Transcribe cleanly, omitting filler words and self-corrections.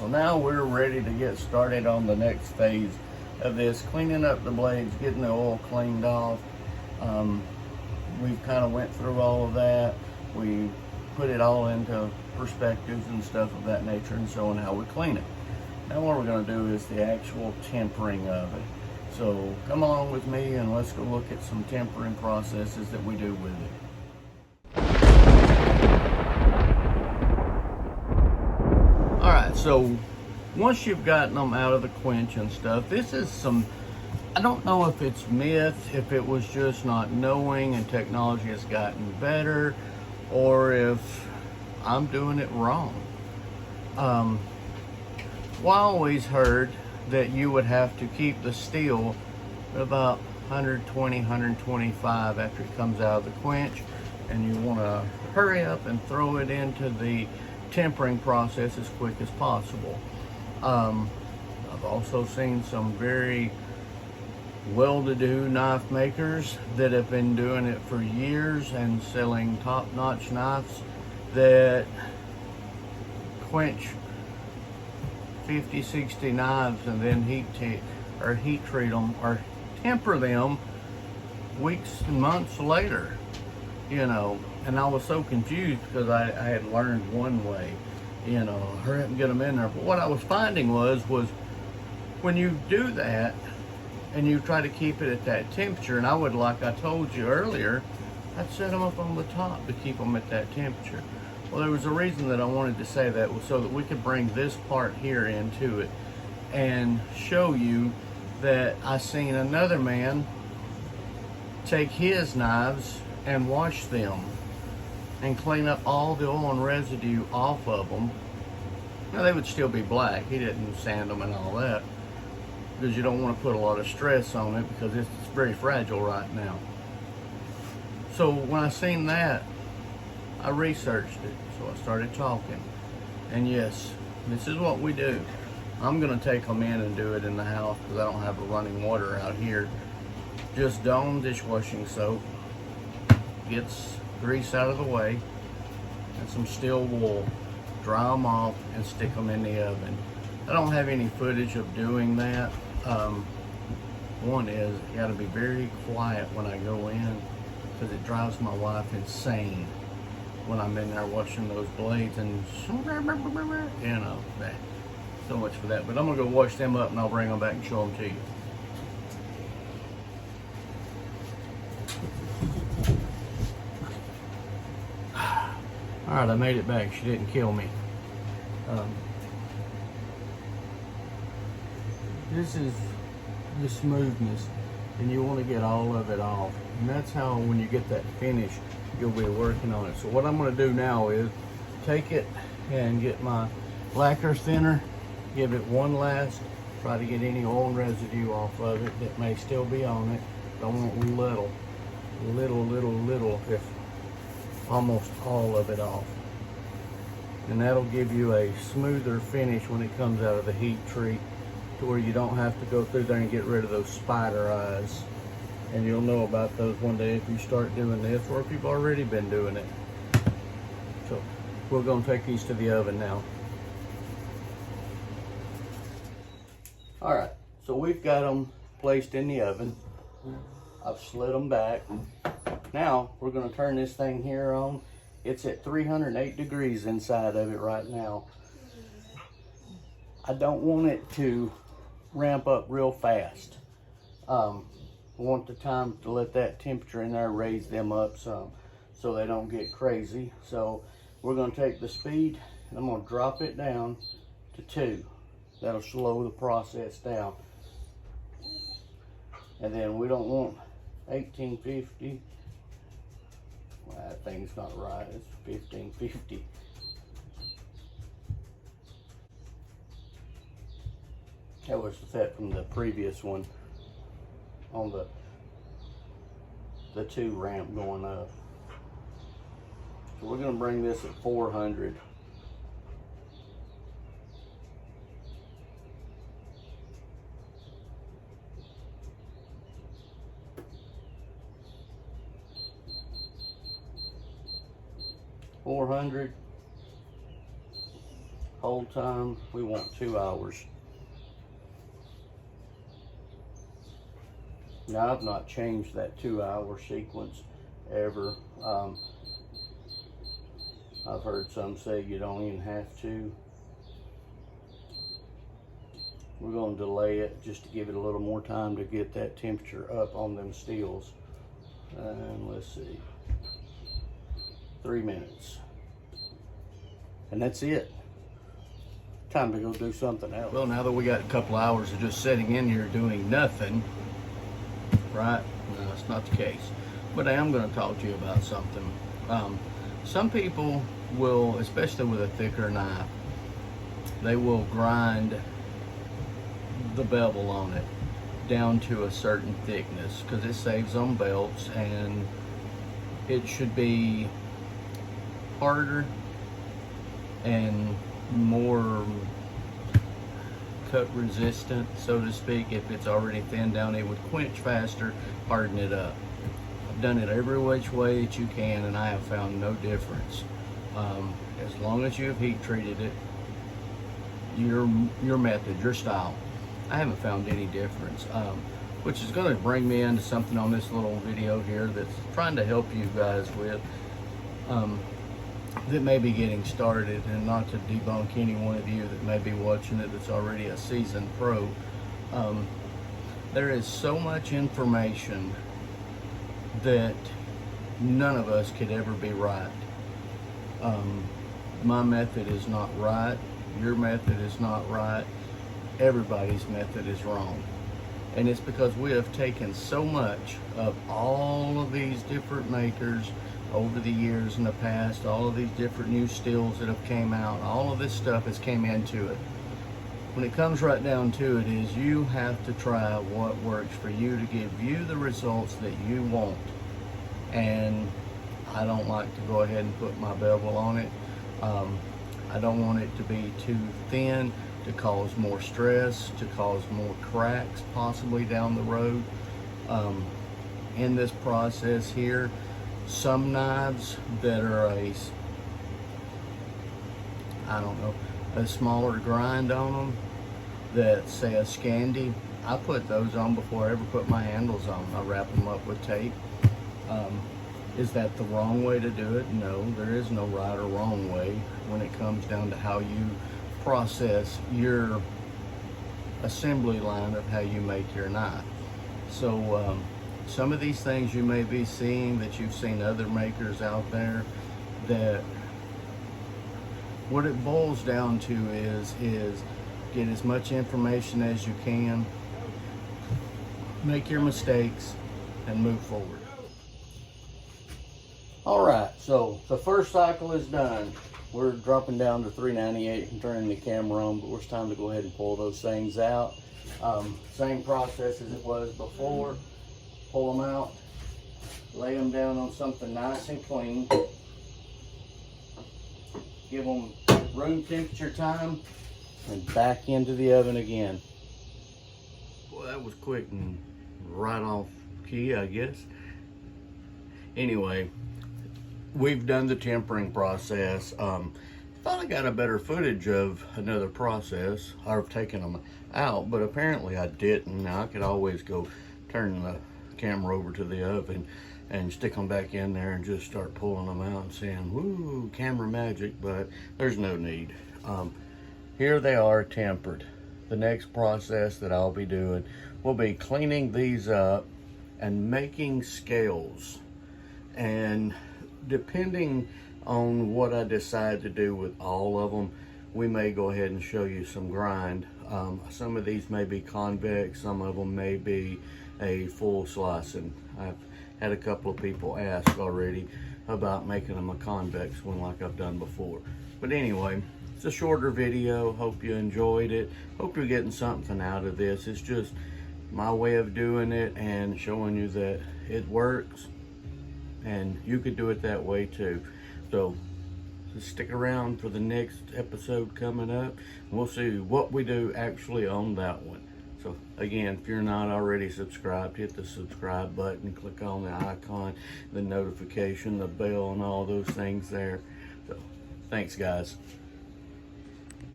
so now we're ready to get started on the next phase of this, cleaning up the blades, getting the oil cleaned off. We've kind of went through all of that. We put it all into perspectives and stuff of that nature and showing how we clean it. Now what we're going to do is the actual tempering of it. So come along with me and let's go look at some tempering processes that we do with it. Alright, so once you've gotten them out of the quench and stuff, this is some, I don't know if it's myth, if it was just not knowing and technology has gotten better, or if I'm doing it wrong. Well, I always heard that you would have to keep the steel at about 120, 125 after it comes out of the quench, and you want to hurry up and throw it into the tempering process as quick as possible. I've also seen some very well-to-do knife makers that have been doing it for years and selling top-notch knives that quench 50, 60 knives and then heat treat them or temper them weeks and months later, you know. And I was so confused because I had learned one way, you know, hurry up and get them in there. But what I was finding was when you do that and you try to keep it at that temperature, and I would, like I told you earlier, I'd set them up on the top to keep them at that temperature. Well, there was a reason that I wanted to say that, was so that we could bring this part here into it and show you that I seen another man take his knives and wash them and clean up all the oil and residue off of them. Now, they would still be black. He didn't sand them and all that, because you don't want to put a lot of stress on it because it's very fragile right now. So when I seen that, I researched it. So I started talking. And yes, this is what we do. I'm going to take them in and do it in the house because I don't have a running water out here. Just Dawn dishwashing soap. Gets grease out of the way. And some steel wool. Dry them off and stick them in the oven. I don't have any footage of doing that. One is, you got to be very quiet when I go in because it drives my wife insane when I'm in there watching those blades, and you know, that. So much for that. But I'm gonna go wash them up and I'll bring them back and show them to you. All right, I made it back. She didn't kill me. This is the smoothness, and you want to get all of it off. And that's how, when you get that finish, you'll be working on it. So what I'm going to do now is take it and get my lacquer thinner, give it one last, try to get any oil and residue off of it that may still be on it. Don't want little, if almost all of it off. And that'll give you a smoother finish when it comes out of the heat treat, to where you don't have to go through there and get rid of those spider eyes. And you'll know about those one day if you start doing this, or if you've already been doing it. So we're going to take these to the oven now. All right, so we've got them placed in the oven. I've slid them back. Now we're going to turn this thing here on. It's at 308 degrees inside of it right now. I don't want it to ramp up real fast. I want the time to let that temperature in there raise them up some so they don't get crazy. So we're going to take the speed and I'm going to drop it down to 2. That'll slow the process down. And then we don't want 1850. Well, that thing's not right. It's 1550. That was set from the previous one on the 2 ramp going up. So we're going to bring this at 400. Hold time, we want 2 hours. Now I've not changed that 2-hour sequence ever. I've heard some say you don't even have to. We're going to delay it just to give it a little more time to get that temperature up on them steels. And let's see, 3 minutes. And that's it. Time to go do something else. Well, now that we got a couple hours of just sitting in here doing nothing, right? No, that's not the case. But I am going to talk to you about something. Some people will, especially with a thicker knife, they will grind the bevel on it down to a certain thickness because it saves on belts, and it should be harder and more cut resistant, so to speak. If it's already thinned down, it would quench faster, harden it up. I've done it every which way that you can, and I have found no difference. As long as you've heat treated it, your method, your style, I haven't found any difference, which is going to bring me into something on this little video here that's trying to help you guys with that may be getting started, and not to debunk any one of you that may be watching it that's already a seasoned pro. There is so much information that none of us could ever be right. My method is not right, your method is not right, everybody's method is wrong. And it's because we have taken so much of all of these different makers over the years in the past, all of these different new steels that have came out, all of this stuff has came into it. When it comes right down to it, is you have to try what works for you to give you the results that you want. And I don't like to go ahead and put my bevel on it. I don't want it to be too thin to cause more stress, to cause more cracks possibly down the road. In this process here, some knives that are a smaller grind on them, that say a Scandi, I put those on before I ever put my handles on. I wrap them up with tape. Is that the wrong way to do it? No, there is no right or wrong way when it comes down to how you process your assembly line of how you make your knife. So some of these things you may be seeing that you've seen other makers out there, that what it boils down to is get as much information as you can, make your mistakes, and move forward. All right, so the first cycle is done. We're dropping down to 398 and turning the camera on, but it's time to go ahead and pull those things out. Same process as it was before. Pull them out, lay them down on something nice and clean. Give them room temperature time, and back into the oven again. Well, that was quick and right off key, I guess. Anyway, we've done the tempering process. Thought I got a better footage of another process, or taking them out, but apparently I didn't. Now I could always go turn the camera over to the oven and stick them back in there and just start pulling them out and saying, woo, camera magic, but there's no need. Here they are tempered. The next process that I'll be doing will be cleaning these up and making scales. And depending on what I decide to do with all of them, we may go ahead and show you some grind. Some of these may be convex, some of them may be a full slicing. I've had a couple of people ask already about making them a convex one like I've done before. But anyway, it's a shorter video. Hope you enjoyed it. Hope you're getting something out of this. It's just my way of doing it and showing you that it works, and you could do it that way too. So just stick around for the next episode coming up, and we'll see what we do actually on that one. So again, if you're not already subscribed, hit the subscribe button, click on the icon, the notification, the bell, and all those things there. So thanks, guys.